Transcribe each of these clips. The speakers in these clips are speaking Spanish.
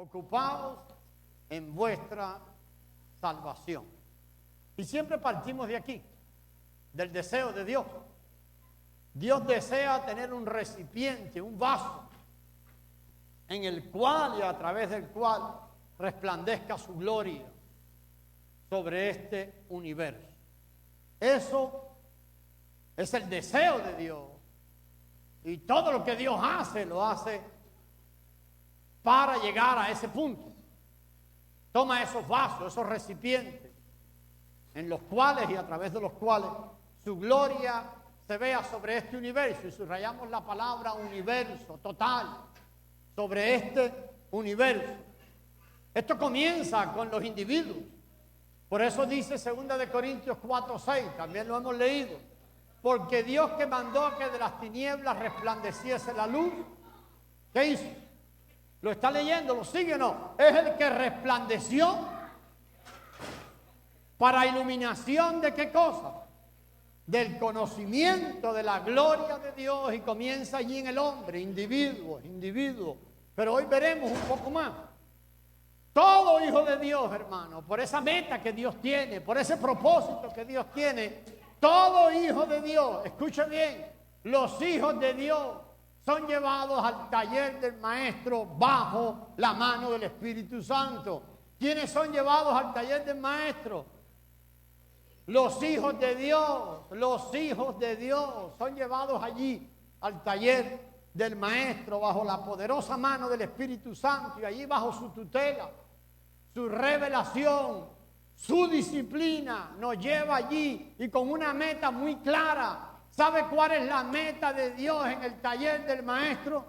ocupados en vuestra salvación. Y siempre partimos de aquí, del deseo de Dios. Dios desea tener un recipiente, un vaso, en el cual y a través del cual resplandezca su gloria sobre este universo. Eso es el deseo de Dios. Y todo lo que Dios hace, lo hace para llegar a ese punto. Toma esos vasos, esos recipientes, en los cuales y a través de los cuales su gloria se vea sobre este universo. Y subrayamos la palabra universo, total, sobre este universo. Esto comienza con los individuos. Por eso dice 2 Corintios 4:6, también lo hemos leído. Porque Dios, que mandó que de las tinieblas resplandeciese la luz, ¿qué hizo? ¿Lo está leyendo? ¿Lo sigue o no? Es el que resplandeció para iluminación de ¿qué cosa? Del conocimiento de la gloria de Dios, y comienza allí en el hombre, individuo. Pero hoy veremos un poco más. Todo hijo de Dios, hermano, por esa meta que Dios tiene, por ese propósito que Dios tiene, todo hijo de Dios, escuche bien, los hijos de Dios son llevados al taller del maestro bajo la mano del Espíritu Santo. ¿Quiénes son llevados al taller del maestro? Los hijos de Dios, son llevados allí al taller del maestro bajo la poderosa mano del Espíritu Santo, y allí bajo su tutela, su revelación, su disciplina nos lleva allí, y con una meta muy clara. ¿Sabe cuál es la meta de Dios en el taller del maestro?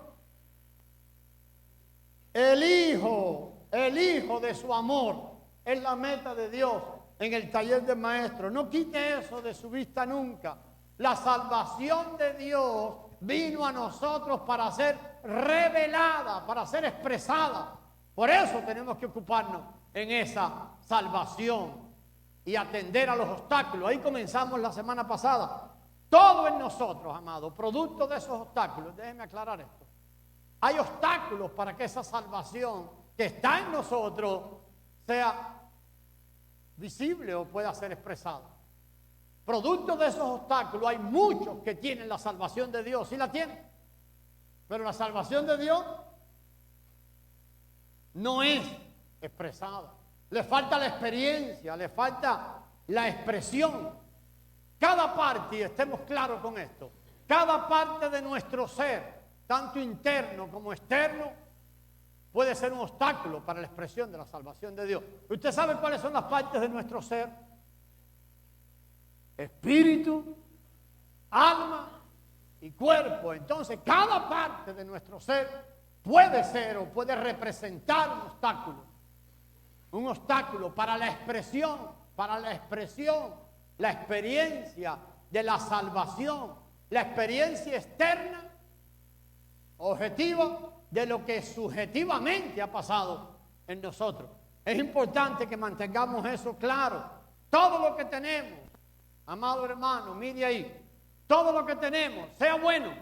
El hijo de su amor es la meta de Dios en el taller del maestro. No quite eso de su vista nunca. La salvación de Dios vino a nosotros para ser revelada, para ser expresada. Por eso tenemos que ocuparnos en esa salvación y atender a los obstáculos. Ahí comenzamos la semana pasada. Todo en nosotros, amados, producto de esos obstáculos. Déjenme aclarar esto. Hay obstáculos para que esa salvación que está en nosotros sea visible o pueda ser expresada. Producto de esos obstáculos hay muchos que tienen la salvación de Dios, sí la tienen, pero la salvación de Dios no es expresada. Le falta la experiencia, le falta la expresión. Cada parte, y estemos claros con esto, cada parte de nuestro ser, tanto interno como externo, puede ser un obstáculo para la expresión de la salvación de Dios. ¿Usted sabe cuáles son las partes de nuestro ser? Espíritu, alma y cuerpo. Entonces, cada parte de nuestro ser puede ser o puede representar un obstáculo para la expresión, la experiencia de la salvación, la experiencia externa, objetiva, de lo que subjetivamente ha pasado en nosotros. Es importante que mantengamos eso claro. Todo lo que tenemos, amado hermano, mire ahí, todo lo que tenemos, sea bueno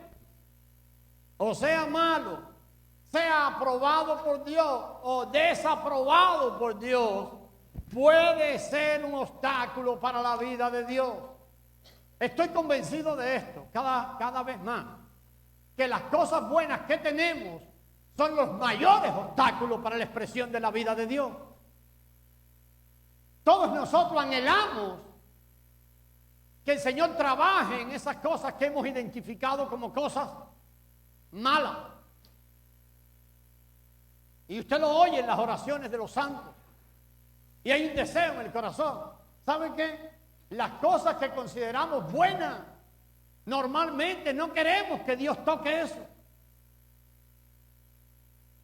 o sea malo, sea aprobado por Dios o desaprobado por Dios, puede ser un obstáculo para la vida de Dios. Estoy convencido de esto cada vez más, que las cosas buenas que tenemos son los mayores obstáculos para la expresión de la vida de Dios. Todos nosotros anhelamos que el Señor trabaje en esas cosas que hemos identificado como cosas malas. Y usted lo oye en las oraciones de los santos. Y hay un deseo en el corazón. ¿Sabe qué? Las cosas que consideramos buenas, normalmente no queremos que Dios toque eso.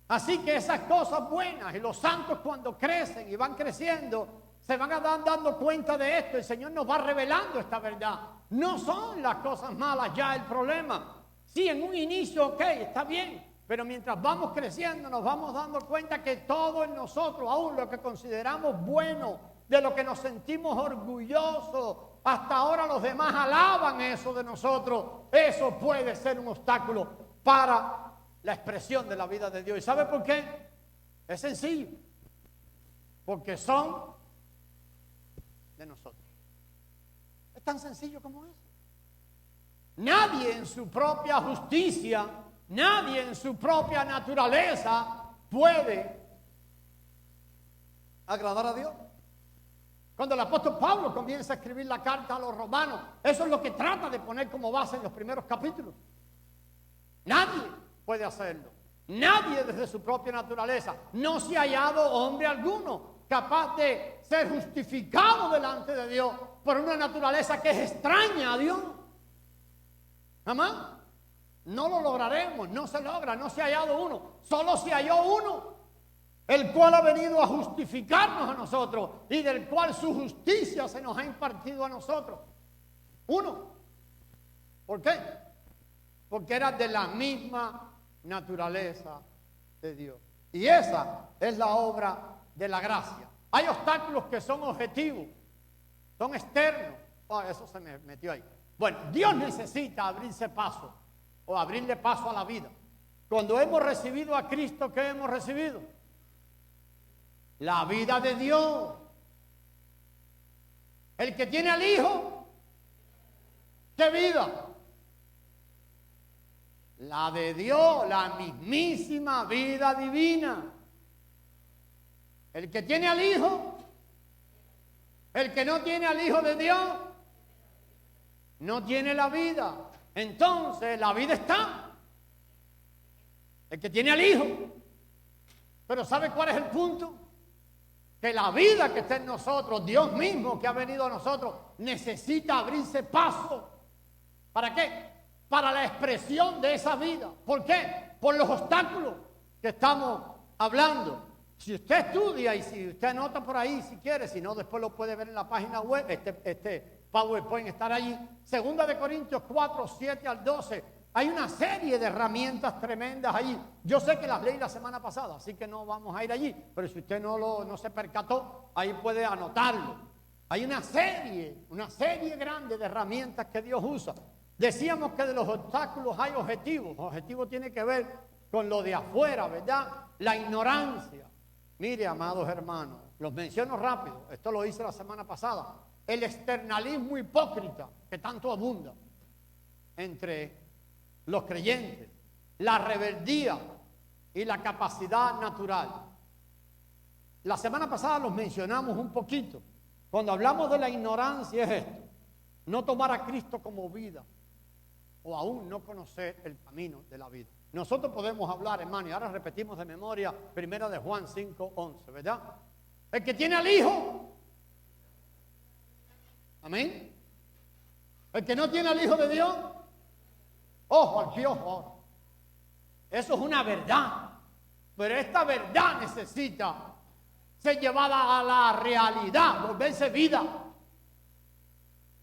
Así que esas cosas buenas, y los santos cuando crecen y van creciendo, se van dando cuenta de esto. El Señor nos va revelando esta verdad. No son las cosas malas ya el problema. Sí, en un inicio, ok, está bien. Pero mientras vamos creciendo nos vamos dando cuenta que todo en nosotros, aún lo que consideramos bueno, de lo que nos sentimos orgullosos, hasta ahora los demás alaban eso de nosotros, eso puede ser un obstáculo para la expresión de la vida de Dios. ¿Y sabe por qué? Es sencillo, porque son de nosotros. Es tan sencillo como eso. Nadie en su propia justicia, nadie en su propia naturaleza puede agradar a Dios. Cuando el apóstol Pablo comienza a escribir la carta a los romanos, eso es lo que trata de poner como base en los primeros capítulos. Nadie puede hacerlo. Nadie desde su propia naturaleza. No se ha hallado hombre alguno capaz de ser justificado delante de Dios por una naturaleza que es extraña a Dios. Jamás. No lo lograremos, no se logra, no se ha hallado uno. Solo se halló uno, el cual ha venido a justificarnos a nosotros y del cual su justicia se nos ha impartido a nosotros. Uno. ¿Por qué? Porque era de la misma naturaleza de Dios. Y esa es la obra de la gracia. Hay obstáculos que son objetivos, son externos. Oh, eso se me metió ahí. Bueno, Dios necesita abrirse paso o abrirle paso a la vida. Cuando hemos recibido a Cristo, ¿qué hemos recibido? La vida de Dios. El que tiene al Hijo, ¿qué vida? La de Dios, la mismísima vida divina. El que tiene al Hijo, el que no tiene al Hijo de Dios, no tiene la vida. Entonces la vida está. El que tiene al Hijo. Pero ¿sabe cuál es el punto? Que la vida que está en nosotros, Dios mismo que ha venido a nosotros, necesita abrirse paso. ¿Para qué? Para la expresión de esa vida. ¿Por qué? Por los obstáculos que estamos hablando. Si usted estudia y si usted anota por ahí, si quiere, si no, después lo puede ver en la página web, este PowerPoint estará allí. 2 Corintios 4, 7 al 12. Hay una serie de herramientas tremendas allí. Yo sé que las leí la semana pasada, así que no vamos a ir allí. Pero si usted no se percató, ahí puede anotarlo. Hay una serie grande de herramientas que Dios usa. Decíamos que de los obstáculos hay objetivos. Objetivo tiene que ver con lo de afuera, ¿verdad? La ignorancia. Mire, amados hermanos, los menciono rápido. Esto lo hice la semana pasada. El externalismo hipócrita que tanto abunda entre los creyentes. La rebeldía y la capacidad natural. La semana pasada los mencionamos un poquito. Cuando hablamos de la ignorancia es esto. No tomar a Cristo como vida. O aún no conocer el camino de la vida. Nosotros podemos hablar, hermano, y ahora repetimos de memoria 1 de Juan 5:11, ¿verdad? El que tiene al Hijo, amén. El que no tiene al Hijo de Dios, ojo al piojo. Eso es una verdad, pero esta verdad necesita ser llevada a la realidad, volverse vida.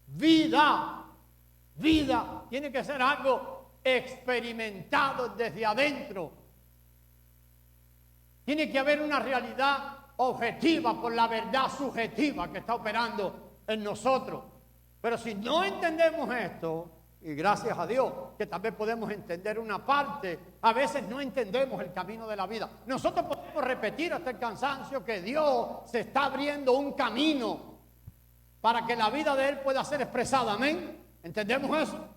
Vida tiene que ser algo experimentado desde adentro. Tiene que haber una realidad objetiva por la verdad subjetiva que está operando en nosotros. Pero si no entendemos esto, y gracias a Dios que tal vez podemos entender una parte, a veces no entendemos el camino de la vida. Nosotros podemos repetir hasta el cansancio que Dios se está abriendo un camino para que la vida de Él pueda ser expresada. Amén. ¿Entendemos eso?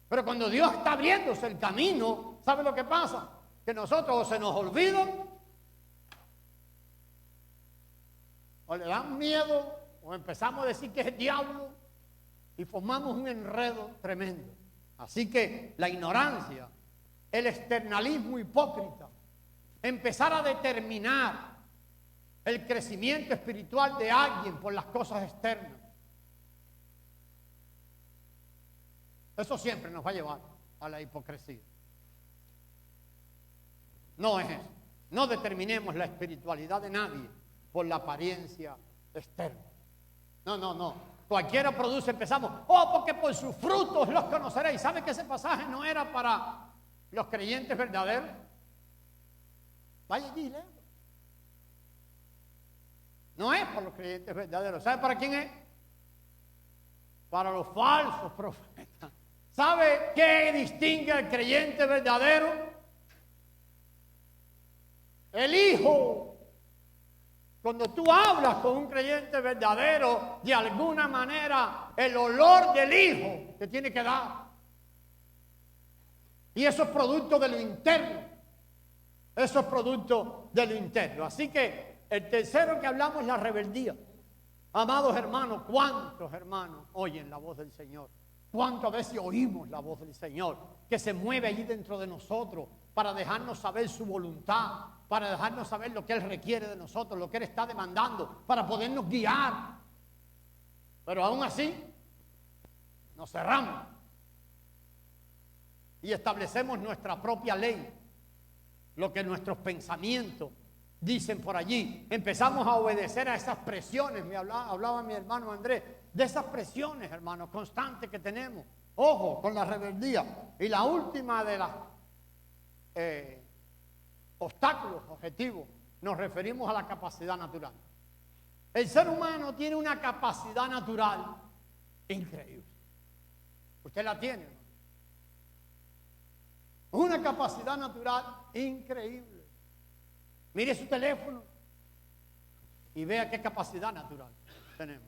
Pero cuando Dios está abriéndose el camino, ¿sabe lo que pasa? Que nosotros o se nos olvida, o le dan miedo, o empezamos a decir que es el diablo, y formamos un enredo tremendo. Así que la ignorancia, el externalismo hipócrita, empezar a determinar el crecimiento espiritual de alguien por las cosas externas, eso siempre nos va a llevar a la hipocresía. No es eso. No determinemos la espiritualidad de nadie por la apariencia externa. No. Cualquiera produce, empezamos, porque por sus frutos los conoceréis. ¿Sabe que ese pasaje no era para los creyentes verdaderos? Vaya allí y lea. No es para los creyentes verdaderos. ¿Sabe para quién es? Para los falsos profetas. ¿Sabe qué distingue al creyente verdadero? El Hijo Cuando tú hablas con un creyente verdadero, de alguna manera el olor del Hijo te tiene que dar. Y eso es producto de lo interno. Eso es producto de lo interno. Así que el tercero que hablamos es la rebeldía. Amados hermanos, ¿cuántos hermanos oyen la voz del Señor? ¿Cuántas veces oímos la voz del Señor que se mueve allí dentro de nosotros para dejarnos saber su voluntad, para dejarnos saber lo que Él requiere de nosotros, lo que Él está demandando, para podernos guiar? Pero aún así, nos cerramos y establecemos nuestra propia ley, lo que nuestros pensamientos dicen por allí. Empezamos a obedecer a esas presiones. Me hablaba mi hermano Andrés de esas presiones, hermanos, constantes que tenemos. Ojo con la rebeldía. Y la última de las obstáculos, objetivos, nos referimos a la capacidad natural. El ser humano tiene una capacidad natural increíble. Usted la tiene, ¿no? Una capacidad natural increíble. Mire su teléfono y vea qué capacidad natural tenemos.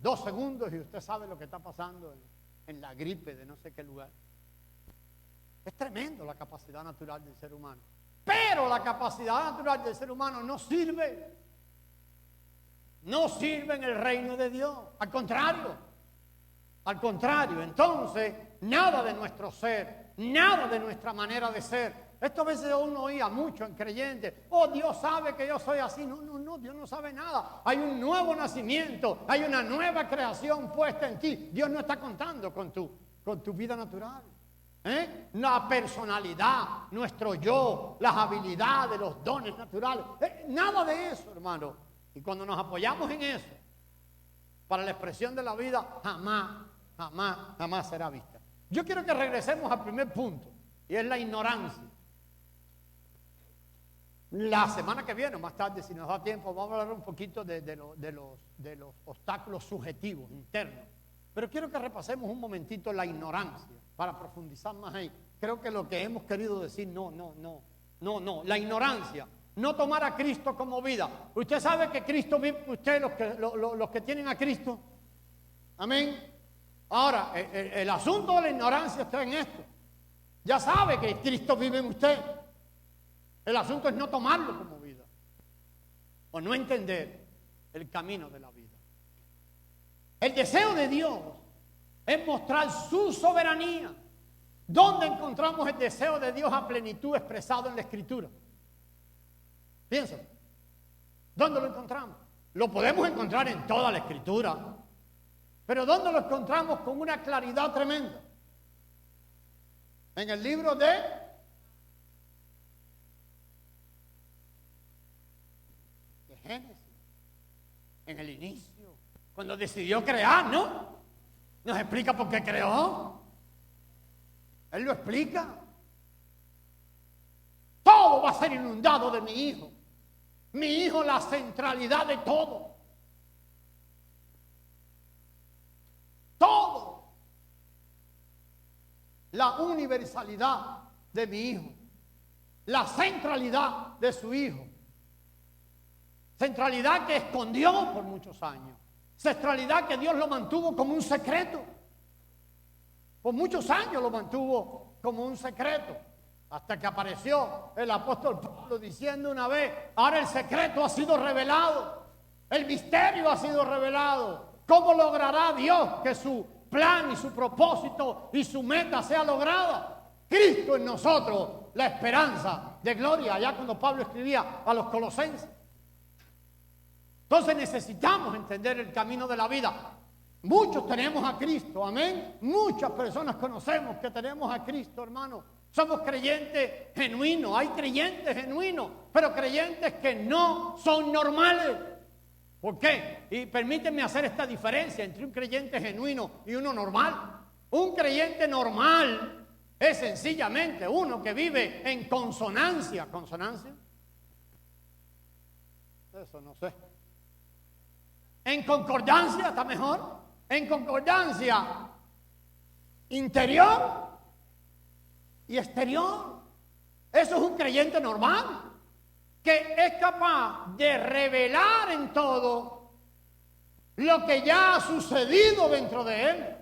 Dos segundos y usted sabe lo que está pasando en la gripe de no sé qué lugar. Es tremendo la capacidad natural del ser humano. Pero la capacidad natural del ser humano no sirve. No sirve en el reino de Dios. Al contrario. Al contrario. Entonces, nada de nuestro ser, nada de nuestra manera de ser. Esto a veces uno oía mucho en creyentes. Oh, Dios sabe que yo soy así. No, Dios no sabe nada. Hay un nuevo nacimiento, hay una nueva creación puesta en ti. Dios no está contando con tu vida natural. La personalidad, nuestro yo, las habilidades, los dones naturales. Nada de eso, hermano. Y cuando nos apoyamos en eso, para la expresión de la vida, jamás será vista. Yo quiero que regresemos al primer punto, y es la ignorancia. La semana que viene, más tarde, si nos da tiempo, vamos a hablar un poquito de los obstáculos subjetivos, internos. Pero quiero que repasemos un momentito la ignorancia, para profundizar más ahí. Creo que lo que hemos querido decir, no. La ignorancia, no tomar a Cristo como vida. Usted sabe que Cristo vive, usted, los que tienen a Cristo. Amén. Ahora, el asunto de la ignorancia está en esto. Ya sabe que Cristo vive en usted. El asunto es no tomarlo como vida o no entender el camino de la vida. El deseo de Dios es mostrar su soberanía. ¿Dónde encontramos el deseo de Dios a plenitud expresado en la Escritura? Piensa. ¿Dónde lo encontramos? Lo podemos encontrar en toda la Escritura. Pero ¿dónde lo encontramos con una claridad tremenda? En el libro de Génesis, en el inicio, cuando decidió crear, ¿no? Nos explica por qué creó. Él lo explica. Todo va a ser inundado de mi hijo. Mi hijo, la centralidad de todo. Todo. La universalidad de mi hijo. La centralidad de su hijo. Centralidad que escondió por muchos años. Centralidad que Dios lo mantuvo como un secreto. Por muchos años lo mantuvo como un secreto. Hasta que apareció el apóstol Pablo diciendo una vez, ahora el secreto ha sido revelado. El misterio ha sido revelado. ¿Cómo logrará Dios que su plan y su propósito y su meta sea lograda? Cristo en nosotros, la esperanza de gloria. Allá cuando Pablo escribía a los colosenses. Entonces necesitamos entender el camino de la vida. Muchos tenemos a Cristo, amén. Muchas personas conocemos que tenemos a Cristo, hermano. Somos creyentes genuinos, hay creyentes genuinos, pero creyentes que no son normales. ¿Por qué? Y permítanme hacer esta diferencia entre un creyente genuino y uno normal. Un creyente normal es sencillamente uno que vive en consonancia. ¿Consonancia? Eso no sé. En concordancia, ¿está mejor? En concordancia interior y exterior. Eso es un creyente normal, que es capaz de revelar en todo lo que ya ha sucedido dentro de él.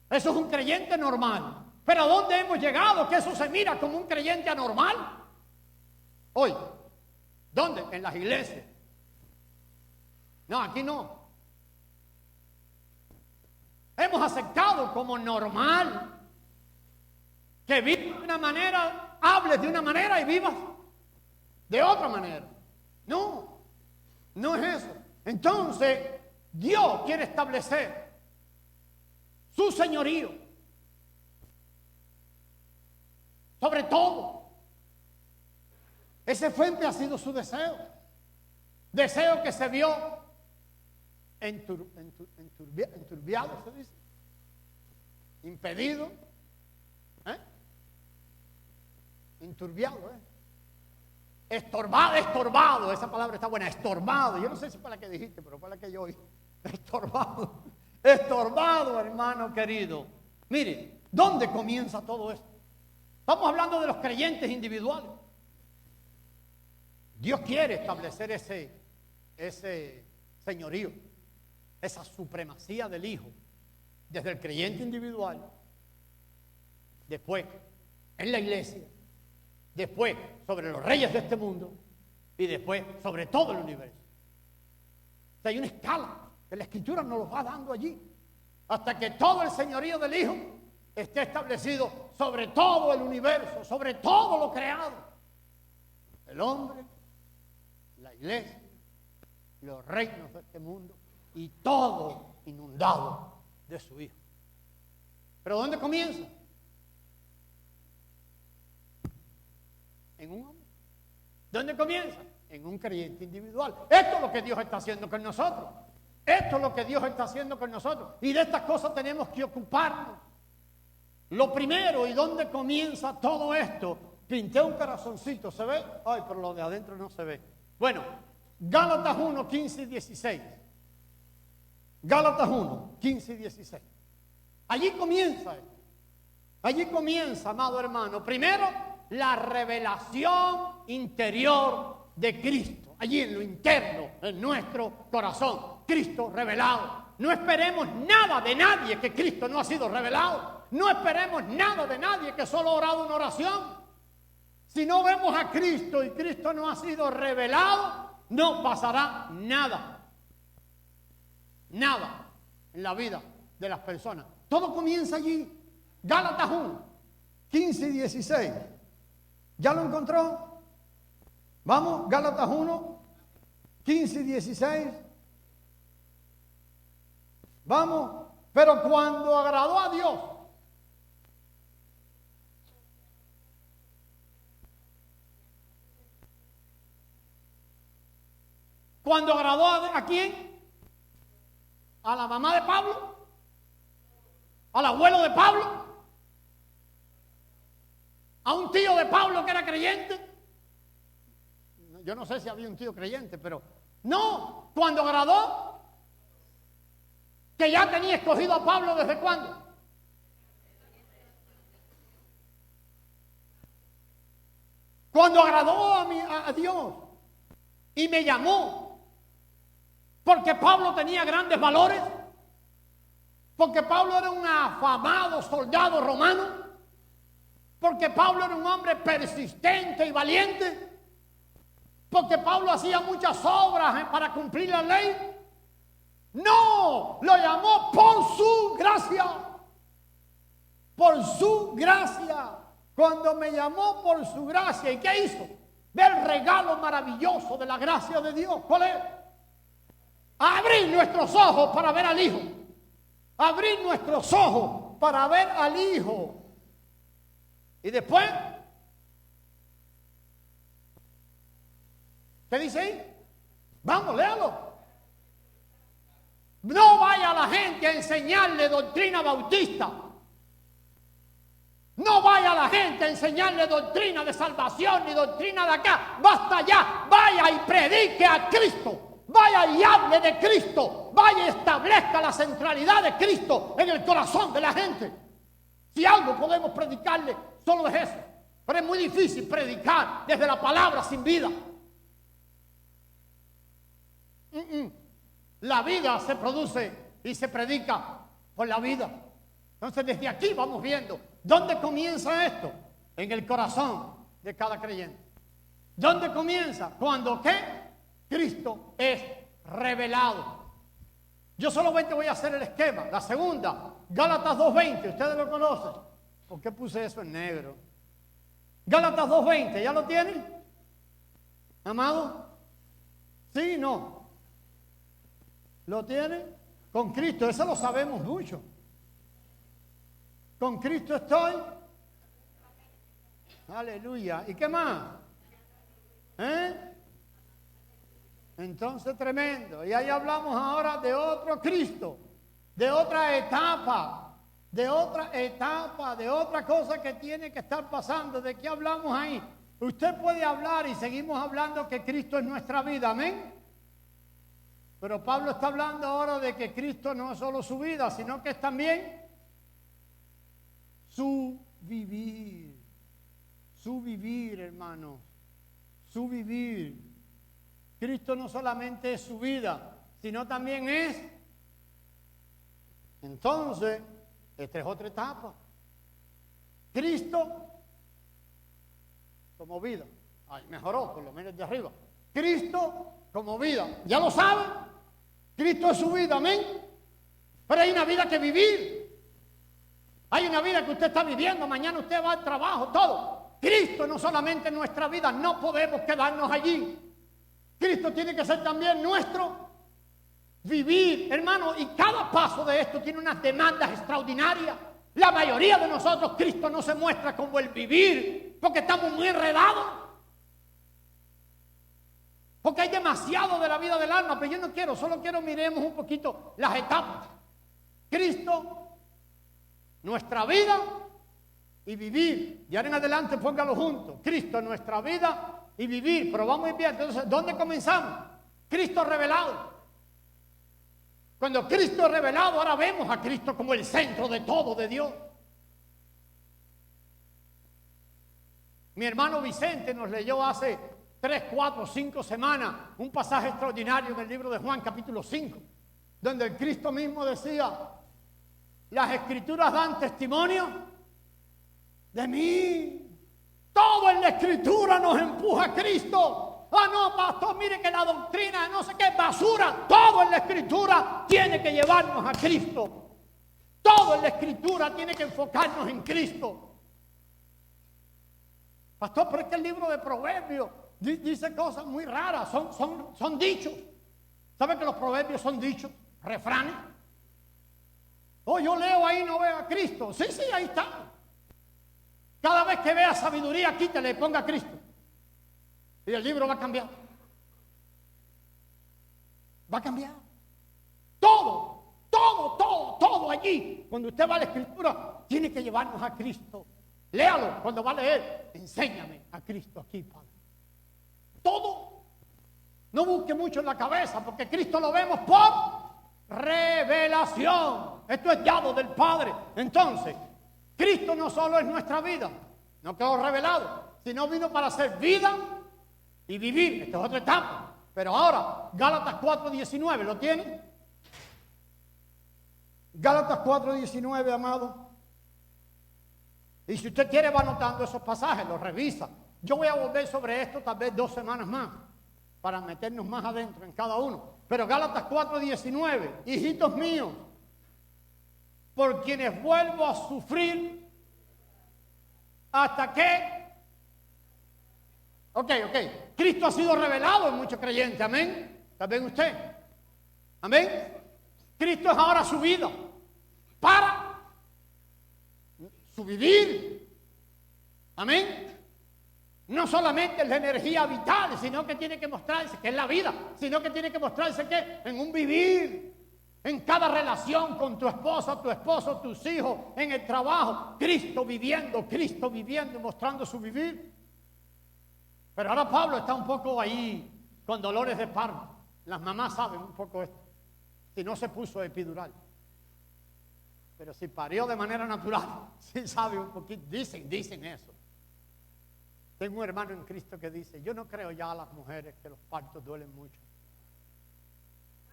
Eso es un creyente normal. Pero ¿a dónde hemos llegado? Que eso se mira como un creyente anormal. Hoy, ¿dónde? En las iglesias. No, aquí no. Hemos aceptado como normal que vivas de una manera, hables de una manera y vivas de otra manera. No, no es eso. Entonces, Dios quiere establecer su señorío sobre todo. Ese siempre ha sido su deseo. Deseo que se vio enturbiado, se dice. Impedido. Enturbiado, estorbado, esa palabra está buena, estorbado. Yo no sé si fue la que dijiste, pero fue la que yo oí. Estorbado, hermano querido. Mire, ¿dónde comienza todo esto? Estamos hablando de los creyentes individuales. Dios quiere establecer ese señorío, esa supremacía del Hijo, desde el creyente individual, después en la iglesia, después sobre los reyes de este mundo y después sobre todo el universo. O sea, hay una escala que la Escritura nos lo va dando allí, hasta que todo el señorío del Hijo esté establecido sobre todo el universo, sobre todo lo creado. El hombre, la iglesia, los reinos de este mundo y todo inundado de su Hijo. ¿Pero dónde comienza? En un hombre. ¿Dónde comienza? En un creyente individual. Esto es lo que Dios está haciendo con nosotros. Esto es lo que Dios está haciendo con nosotros. Y de estas cosas tenemos que ocuparnos. Lo primero, ¿y dónde comienza todo esto? Pinté un corazoncito, ¿se ve? Ay, pero lo de adentro no se ve. Bueno, Gálatas 1, 15 y 16. Gálatas 1, 15 y 16. Allí comienza esto. Allí comienza, amado hermano. Primero, la revelación interior de Cristo. Allí en lo interno, en nuestro corazón. Cristo revelado. No esperemos nada de nadie que Cristo no ha sido revelado. No esperemos nada de nadie que solo ha orado una oración. Si no vemos a Cristo y Cristo no ha sido revelado, no pasará nada. Nada en la vida de las personas. Todo comienza allí. Gálatas 1, 15 y 16. ¿Ya lo encontró? Vamos, Gálatas 1, 15 y 16. Vamos, pero cuando agradó a Dios, cuando agradó a quién? ¿A la mamá de Pablo? ¿Al abuelo de Pablo? ¿A un tío de Pablo que era creyente? Yo no sé si había un tío creyente, pero no, cuando agradó, que ya tenía escogido a Pablo ¿desde cuándo? Cuando agradó a Dios y me llamó, porque Pablo tenía grandes valores, porque Pablo era un afamado soldado romano, porque Pablo era un hombre persistente y valiente, porque Pablo hacía muchas obras para cumplir la ley. No, lo llamó por su gracia. Por su gracia. Cuando me llamó por su gracia, ¿y qué hizo? Ve el regalo maravilloso de la gracia de Dios. ¿Cuál es? Abrir nuestros ojos para ver al Hijo. Abrir nuestros ojos para ver al Hijo. Y después, ¿qué dice ahí? Vamos, léalo. No vaya a la gente a enseñarle doctrina bautista. No vaya a la gente a enseñarle doctrina de salvación ni doctrina de acá. Basta ya. Vaya y predique a Cristo. Vaya y hable de Cristo. Vaya y establezca la centralidad de Cristo en el corazón de la gente. Si algo podemos predicarle, solo es eso. Pero es muy difícil predicar desde la palabra sin vida. La vida se produce y se predica por la vida. Entonces desde aquí vamos viendo dónde comienza esto. En el corazón de cada creyente. ¿Dónde comienza? Cuando ¿qué? Cristo es revelado. Yo solamente voy a hacer el esquema. La segunda, Gálatas 2:20, ustedes lo conocen. ¿Por qué puse eso en negro? Gálatas 2:20, ¿ya lo tienen? ¿Amado? ¿Sí? ¿No? ¿Lo tienen? Con Cristo, eso lo sabemos mucho. Con Cristo estoy. Aleluya. ¿Y qué más? Entonces tremendo. Y ahí hablamos ahora de otro Cristo, de otra etapa, de otra cosa que tiene que estar pasando. ¿De qué hablamos ahí? Usted puede hablar y seguimos hablando que Cristo es nuestra vida, amén. Pero Pablo está hablando ahora de que Cristo no es solo su vida, sino que es también su vivir. Su vivir, hermanos. Su vivir. Cristo no solamente es su vida, sino también es. Entonces, esta es otra etapa. Cristo como vida. Ay, mejoró, por lo menos de arriba. Cristo como vida. ¿Ya lo saben? Cristo es su vida, amén. Pero hay una vida que vivir. Hay una vida que usted está viviendo. Mañana usted va al trabajo, todo. Cristo no solamente nuestra vida, no podemos quedarnos allí. Cristo tiene que ser también nuestro vivir, hermano, y cada paso de esto tiene unas demandas extraordinarias. La mayoría de nosotros, Cristo no se muestra como el vivir, porque estamos muy enredados. Porque hay demasiado de la vida del alma, pero yo no quiero, solo quiero miremos un poquito las etapas. Cristo, nuestra vida y vivir. Y ahora en adelante póngalo juntos. Cristo, nuestra vida y vivir. Pero vamos bien. Entonces, ¿dónde comenzamos? Cristo revelado. Cuando Cristo es revelado, ahora vemos a Cristo como el centro de todo, de Dios. Mi hermano Vicente nos leyó hace 3, 4, 5 semanas un pasaje extraordinario en el libro de Juan, capítulo 5, donde el Cristo mismo decía: las Escrituras dan testimonio de mí. Todo en la Escritura nos empuja a Cristo. Ah, no, pastor, mire que la doctrina, no sé qué, basura. Todo en la Escritura tiene que llevarnos a Cristo. Todo en la Escritura tiene que enfocarnos en Cristo. Pastor, pero es que el libro de Proverbios dice cosas muy raras, son dichos. ¿Sabe que los proverbios son dichos? Refranes. Oh, yo leo ahí y no veo a Cristo. Sí, ahí está. Cada vez que vea sabiduría, quítale y ponga a Cristo. Y el libro va a cambiar. Va a cambiar. Todo allí. Cuando usted va a la Escritura, tiene que llevarnos a Cristo. Léalo. Cuando va a leer, enséñame a Cristo aquí, Padre. Todo. No busque mucho en la cabeza, porque Cristo lo vemos por revelación. Esto es dado del Padre. Entonces, Cristo no solo es nuestra vida, no quedó revelado, sino vino para hacer vida y vivir. Esta es otra etapa. Pero ahora, Gálatas 4:19, ¿lo tienen? Gálatas 4:19, amado. Y si usted quiere va anotando esos pasajes, los revisa. Yo voy a volver sobre esto tal vez 2 semanas más, para meternos más adentro en cada uno. Pero Gálatas 4:19, hijitos míos, por quienes vuelvo a sufrir hasta que... Ok. Cristo ha sido revelado en muchos creyentes, amén. ¿También usted? Amén. Cristo es ahora su vida para su vivir. Amén. No solamente es la energía vital, sino que tiene que mostrarse que es la vida, sino que tiene que mostrarse que en un vivir. En cada relación con tu esposa, tu esposo, tus hijos, en el trabajo, Cristo viviendo y mostrando su vivir. Pero ahora Pablo está un poco ahí con dolores de parto. Las mamás saben un poco esto. Si no se puso epidural. Pero si parió de manera natural, sí sabe un poquito, dicen eso. Tengo un hermano en Cristo que dice, yo no creo ya a las mujeres que los partos duelen mucho.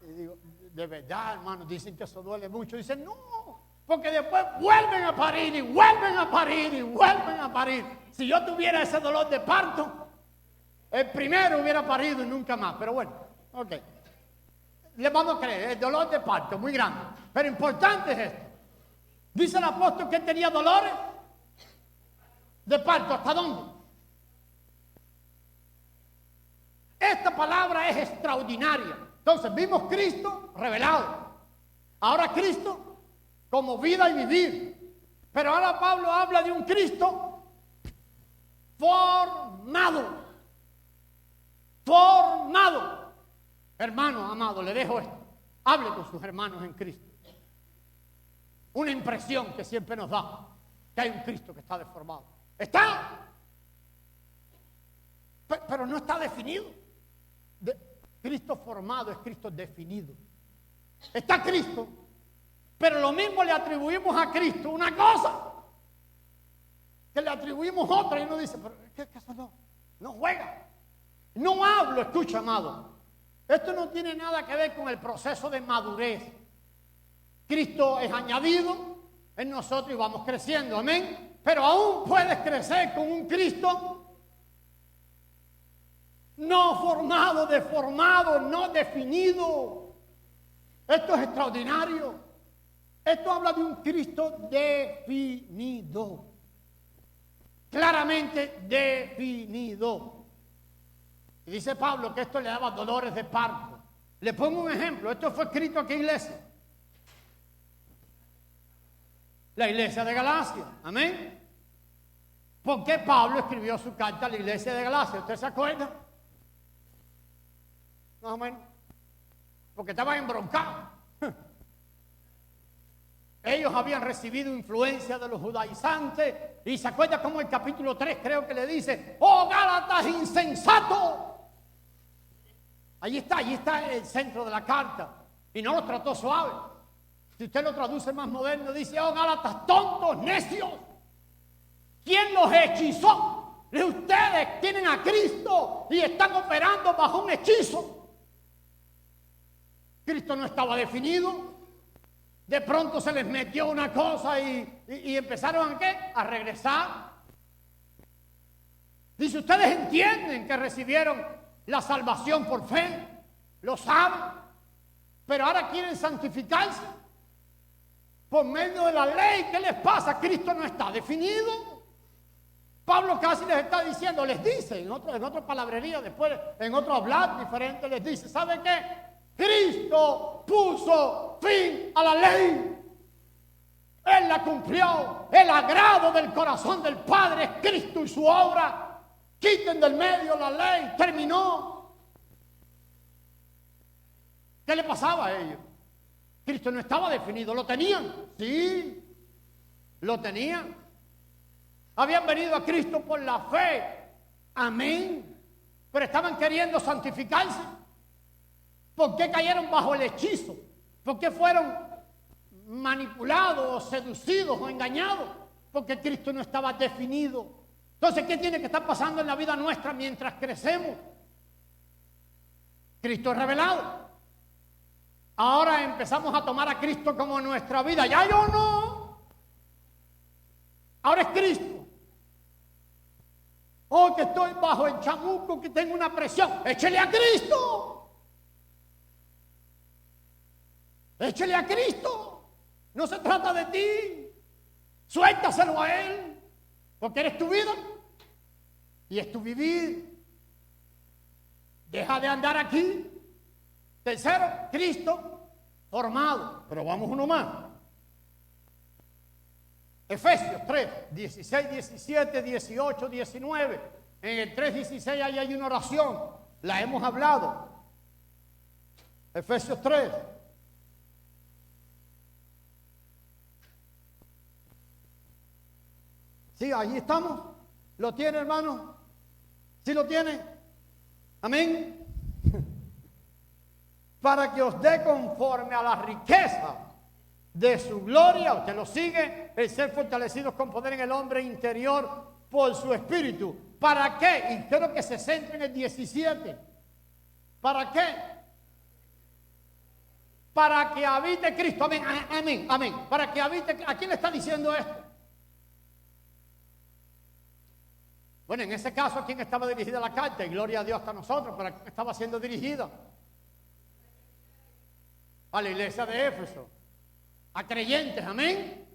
Y digo, de verdad, hermano, dicen que eso duele mucho. Dicen, no, porque después vuelven a parir y vuelven a parir y vuelven a parir. Si yo tuviera ese dolor de parto, el primero hubiera parido y nunca más. Pero bueno, ok. Le vamos a creer, el dolor de parto, muy grande. Pero importante es esto. Dice el apóstol que él tenía dolores de parto. ¿Hasta dónde? Esta palabra es extraordinaria. Entonces vimos Cristo revelado. Ahora Cristo como vida y vivir. Pero ahora Pablo habla de un Cristo formado. Formado. Hermano amado, le dejo esto. Hable con sus hermanos en Cristo. Una impresión que siempre nos da que hay un Cristo que está deformado. Está, pero no está definido. Cristo formado es Cristo definido. Está Cristo, pero lo mismo le atribuimos a Cristo una cosa, que le atribuimos otra, y uno dice, pero ¿qué eso no juega? No hablo, escucha, amado. Esto no tiene nada que ver con el proceso de madurez. Cristo es añadido en nosotros y vamos creciendo, amén. Pero aún puedes crecer con un Cristo no formado, deformado, no definido. Esto es extraordinario. Esto habla de un Cristo definido. Claramente definido. Y dice Pablo que esto le daba dolores de parto. Le pongo un ejemplo. Esto fue escrito a qué iglesia. La iglesia de Galacia. Amén. ¿Por qué Pablo escribió su carta a la iglesia de Galacia? ¿Usted se acuerda? Más o menos. Porque estaban embroncados. Ellos habían recibido influencia de los judaizantes. Y se acuerda como el capítulo 3 creo que le dice: ¡Oh, Gálatas insensatos! Allí está el centro de la carta. Y no lo trató suave. Si usted lo traduce más moderno, dice: ¡Oh, Gálatas tontos, necios! ¿Quién los hechizó? Ustedes tienen a Cristo y están operando bajo un hechizo. Cristo no estaba definido. De pronto se les metió una cosa y empezaron ¿a qué? A regresar. Dice: ustedes entienden que recibieron la salvación por fe, lo saben, pero ahora quieren santificarse por medio de la ley. ¿Qué les pasa? Cristo no está definido. Pablo casi les está diciendo, les dice, en otra palabrería, después en otro hablar diferente, les dice: ¿sabe qué? Cristo puso fin a la ley. Él la cumplió. El agrado del corazón del Padre es Cristo y su obra. Quiten del medio la ley. Terminó. ¿Qué le pasaba a ellos? Cristo no estaba definido. ¿Lo tenían? Sí, lo tenían. Habían venido a Cristo por la fe. Amén. Pero estaban queriendo santificarse. ¿Por qué cayeron bajo el hechizo? ¿Por qué fueron manipulados o seducidos o engañados? Porque Cristo no estaba definido. Entonces, ¿qué tiene que estar pasando en la vida nuestra mientras crecemos? Cristo es revelado. Ahora empezamos a tomar a Cristo como nuestra vida. Ya yo no. Ahora es Cristo. Oh, que estoy bajo el chamuco, que tengo una presión. Échele a Cristo. Échele a Cristo. No se trata de ti. Suéltaselo a Él. Porque eres tu vida. Y es tu vivir. Deja de andar aquí. Tercero, Cristo formado. Pero vamos uno más. Efesios 3, 16, 17, 18, 19. En el 3, 16 ahí hay una oración. La hemos hablado. Efesios 3. Sí, ahí estamos. ¿Lo tiene, hermano? ¿Sí lo tiene? Amén. Para que os dé conforme a la riqueza de su gloria. Usted lo sigue. El ser fortalecidos con poder en el hombre interior por su espíritu. ¿Para qué? Y quiero que se centre en el 17. ¿Para qué? Para que habite Cristo. Amén, amén, amén. Para que habite. ¿A quién le está diciendo esto? Bueno, en ese caso, ¿a quién estaba dirigida la carta? Y gloria a Dios hasta nosotros. ¿Para quién estaba siendo dirigida? A la iglesia de Éfeso. A creyentes, amén.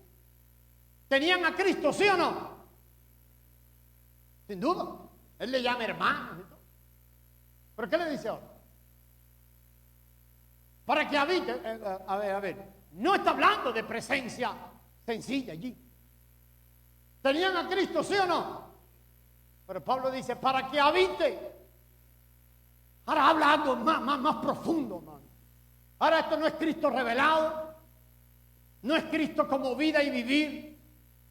¿Tenían a Cristo, sí o no? Sin duda. Él le llama hermanos y todo. ¿Pero qué le dice ahora? Para que habite. A ver. No está hablando de presencia sencilla allí. ¿Tenían a Cristo, sí o no? Pero Pablo dice, para que habite. Ahora habla algo más profundo, hermano. Ahora esto no es Cristo revelado. No es Cristo como vida y vivir.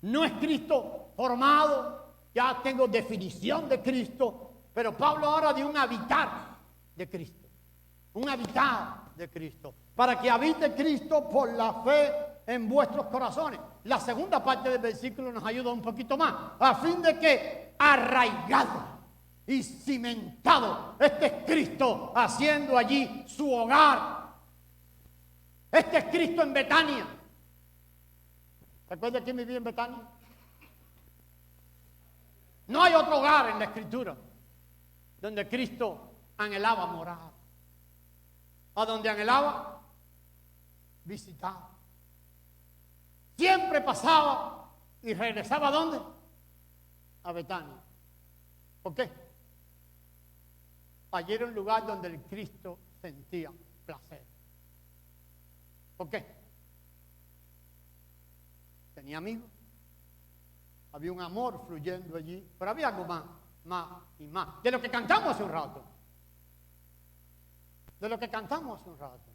No es Cristo formado. Ya tengo definición de Cristo. Pero Pablo ahora de un habitar de Cristo. Un habitar de Cristo. Para que habite Cristo por la fe en vuestros corazones. La segunda parte del versículo nos ayuda un poquito más. A fin de que arraigado y cimentado este es Cristo haciendo allí su hogar. Este es Cristo en Betania. ¿Recuerda quién vivía en Betania? No hay otro hogar en la Escritura donde Cristo anhelaba morar. A donde anhelaba visitar. Siempre pasaba y regresaba ¿a dónde? A Betania. ¿Por qué? Allí era un lugar donde el Cristo sentía placer. ¿Por qué? Tenía amigos. Había un amor fluyendo allí. Pero había algo más y más. De lo que cantamos hace un rato. De lo que cantamos hace un rato.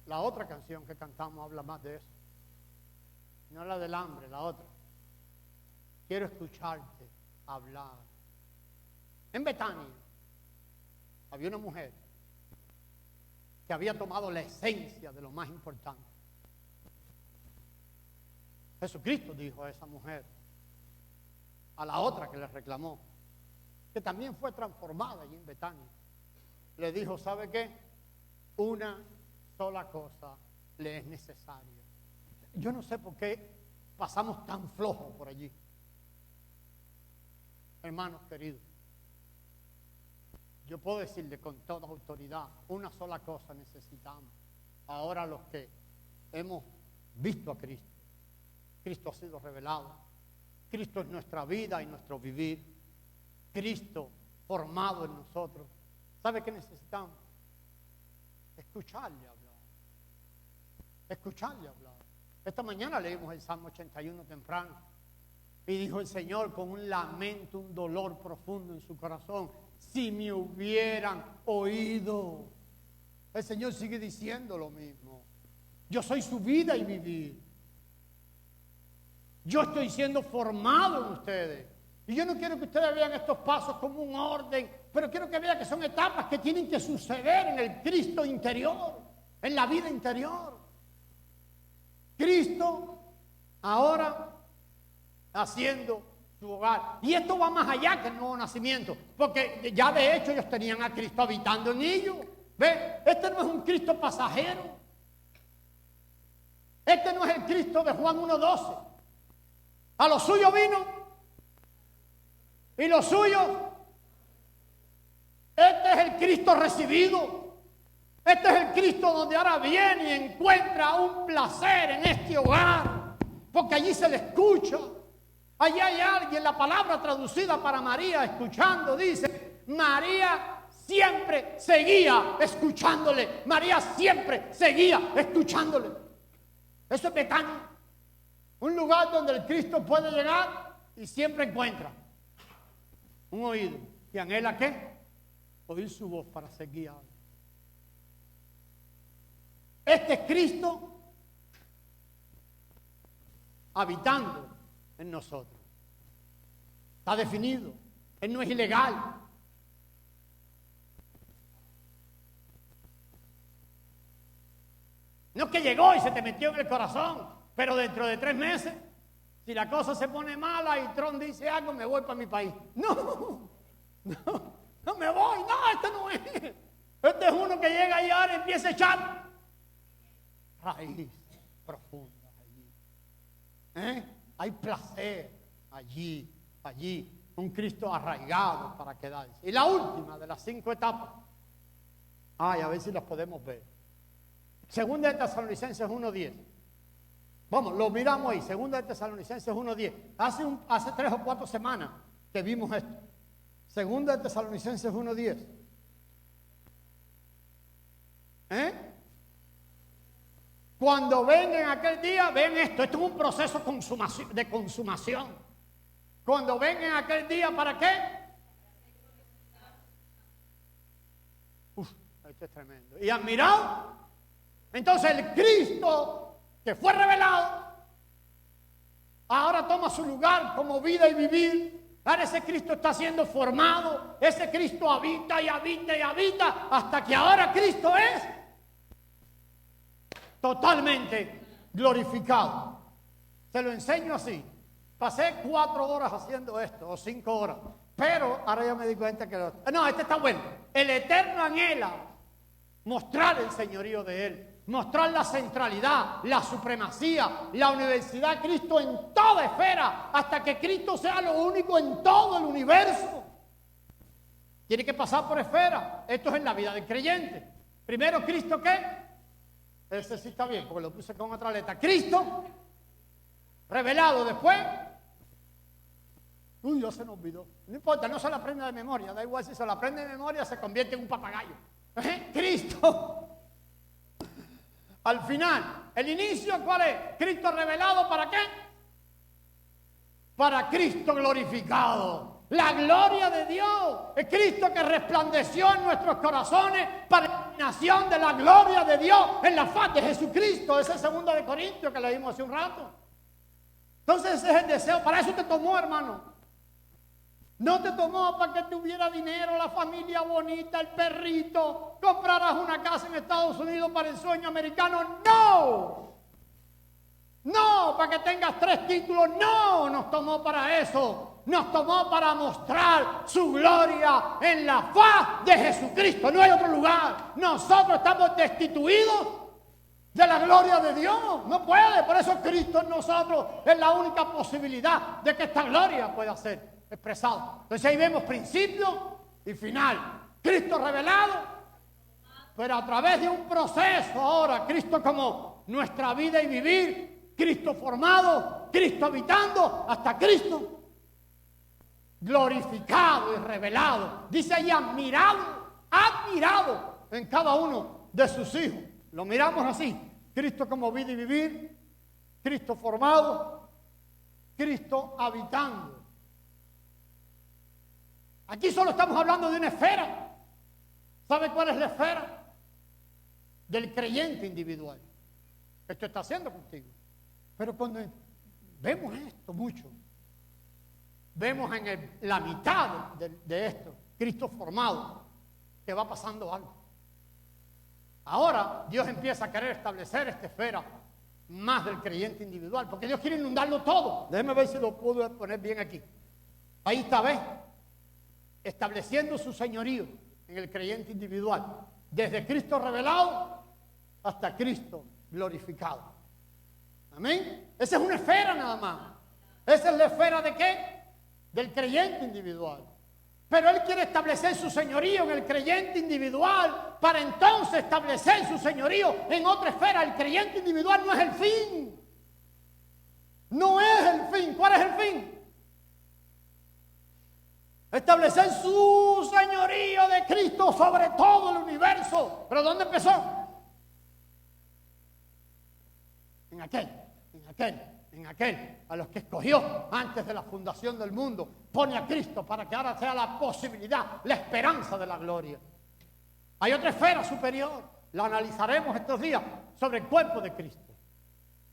La otra canción que cantamos habla más de eso. No la del hambre, la otra. Quiero escucharte hablar. En Betania había una mujer que había tomado la esencia de lo más importante. Jesucristo dijo a esa mujer, a la otra que le reclamó, que también fue transformada allí en Betania. Le dijo, ¿sabe qué? Una sola cosa le es necesaria. Yo no sé por qué pasamos tan flojos por allí. Hermanos queridos, yo puedo decirle con toda autoridad, una sola cosa necesitamos. Ahora los que hemos visto a Cristo, Cristo ha sido revelado. Cristo es nuestra vida y nuestro vivir. Cristo formado en nosotros. ¿Sabe qué necesitamos? Escucharle hablar. Escucharle hablar. Esta mañana leímos el Salmo 81 temprano. Y dijo el Señor con un lamento, un dolor profundo en su corazón. Si me hubieran oído. El Señor sigue diciendo lo mismo. Yo soy su vida y vivir. Yo estoy siendo formado en ustedes. Y yo no quiero que ustedes vean estos pasos como un orden, pero quiero que vean que son etapas que tienen que suceder en el Cristo interior, en la vida interior. Cristo ahora haciendo su hogar. Y esto va más allá que el nuevo nacimiento, porque ya de hecho ellos tenían a Cristo habitando en ellos. ¿Ve? Este no es un Cristo pasajero. Este no es el Cristo de Juan 1:12. A los suyos vino y los suyos. Este es el Cristo recibido. Este es el Cristo donde ahora viene y encuentra un placer en este hogar, porque allí se le escucha. Allí hay alguien, la palabra traducida para María, escuchando, dice, María siempre seguía escuchándole. María siempre seguía escuchándole. Eso es Betania. Un lugar donde el Cristo puede llegar y siempre encuentra un oído. ¿Y anhela qué? Oír su voz para ser guiado. Este es Cristo habitando en nosotros. Está definido. Él no es ilegal. No es que llegó y se te metió en el corazón, pero dentro de 3 meses Si la cosa se pone mala y Trump dice algo, me voy para mi país. No, no me voy. No, este no es. Este es uno que llega y ahora empieza a echar raíz profunda allí. Hay placer allí. Un Cristo arraigado para quedarse. Y la última de las 5 etapas. A ver si las podemos ver. Segunda de Tesalonicenses 1:10. Vamos, lo miramos ahí. Segunda de Tesalonicenses 1:10. Hace 3 o 4 semanas que vimos esto. Segunda de Tesalonicenses 1:10. Cuando vengan aquel día, ven esto. Esto es un proceso de consumación. Cuando vengan aquel día, ¿para qué? Esto es tremendo. Y admirado. Entonces el Cristo que fue revelado, ahora toma su lugar como vida y vivir. Ahora ese Cristo está siendo formado. Ese Cristo habita y habita y habita hasta que ahora Cristo es totalmente glorificado. Se lo enseño así. Pasé 4 horas haciendo esto, o 5 horas. Pero ahora yo me di cuenta que... No, este está bueno. El Eterno anhela mostrar el señorío de Él. Mostrar la centralidad, la supremacía, la universidad de Cristo en toda esfera. Hasta que Cristo sea lo único en todo el universo. Tiene que pasar por esfera. Esto es en la vida del creyente. Primero, ¿Cristo qué? Ese sí está bien, porque lo puse con otra letra. Cristo revelado. Después... ya se nos olvidó. No importa, no se la aprende de memoria. Da igual si se la aprende de memoria, se convierte en un papagayo. Cristo. Al final, el inicio, ¿cuál es? Cristo revelado, ¿para qué? Para Cristo glorificado. La gloria de Dios. Es Cristo que resplandeció en nuestros corazones para la iluminación de la gloria de Dios en la faz de Jesucristo. Ese es 2 de Corintios que leímos hace un rato. Entonces ese es el deseo. Para eso te tomó, hermano. No te tomó para que tuviera dinero, la familia bonita, el perrito, compraras una casa en Estados Unidos para el sueño americano. ¡No! No, para que tengas 3 títulos. No, nos tomó para eso. Nos tomó para mostrar su gloria en la faz de Jesucristo. No hay otro lugar. Nosotros estamos destituidos de la gloria de Dios. No puede. Por eso Cristo en nosotros es la única posibilidad de que esta gloria pueda ser expresado. Entonces ahí vemos principio y final. Cristo revelado, pero a través de un proceso ahora. Cristo como nuestra vida y vivir. Cristo formado, Cristo habitando, hasta Cristo glorificado y revelado. Dice ahí admirado en cada uno de sus hijos. Lo miramos así. Cristo como vida y vivir. Cristo formado. Cristo habitando. Aquí solo estamos hablando de una esfera. ¿Sabe cuál es la esfera? Del creyente individual. Esto está haciendo contigo. Pero cuando vemos esto mucho, vemos en la mitad de esto, Cristo formado, que va pasando algo. Ahora Dios empieza a querer establecer esta esfera más del creyente individual, porque Dios quiere inundarlo todo. Déjeme ver si lo puedo poner bien aquí. Ahí está, ¿ves? Estableciendo su señorío en el creyente individual, desde Cristo revelado hasta Cristo glorificado. Amén. Esa es una esfera nada más. Esa es la esfera de ¿qué? Del creyente individual. Pero Él quiere establecer su señorío en el creyente individual para entonces establecer su señorío en otra esfera. El creyente individual no es el fin. No es el fin. ¿Cuál es el fin? Establecer su señorío de Cristo sobre todo el universo. ¿Pero dónde empezó? En aquel a los que escogió antes de la fundación del mundo. Pone a Cristo para que ahora sea la posibilidad, la esperanza de la gloria. Hay otra esfera superior, la analizaremos estos días, sobre el cuerpo de Cristo.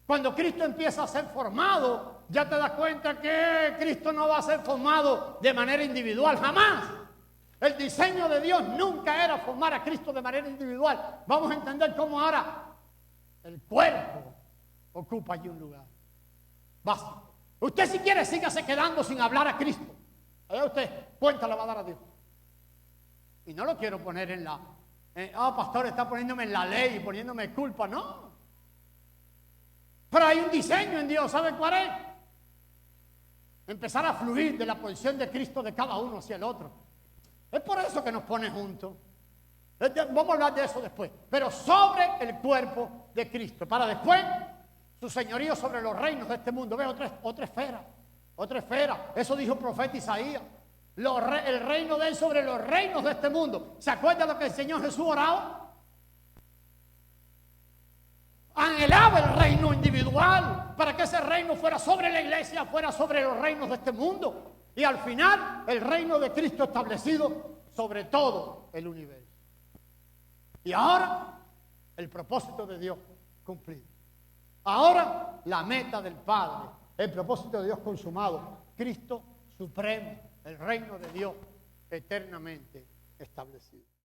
Cuando Cristo empieza a ser formado, ya te das cuenta que Cristo no va a ser formado de manera individual, jamás. El diseño de Dios nunca era formar a Cristo de manera individual. Vamos a entender cómo ahora el cuerpo ocupa allí un lugar básico. Usted si quiere, sígase quedando sin hablar a Cristo. Allá usted, cuenta la va a dar a Dios. Y no lo quiero poner en la... pastor, está poniéndome en la ley y poniéndome culpa. No. Pero hay un diseño en Dios. ¿Sabe cuál es? Empezar a fluir de la posición de Cristo de cada uno hacia el otro. Es por eso que nos pone juntos. Vamos a hablar de eso después. Pero sobre el cuerpo de Cristo. Para después, su señorío sobre los reinos de este mundo. Ve otra esfera. Otra esfera. Eso dijo el profeta Isaías. El reino de él sobre los reinos de este mundo. ¿Se acuerda lo que el Señor Jesús oraba? Anhelaba el reino individual para que ese reino fuera sobre la iglesia, fuera sobre los reinos de este mundo. Y al final, el reino de Cristo establecido sobre todo el universo. Y ahora, el propósito de Dios cumplido. Ahora, la meta del Padre, el propósito de Dios consumado. Cristo supremo, el reino de Dios eternamente establecido.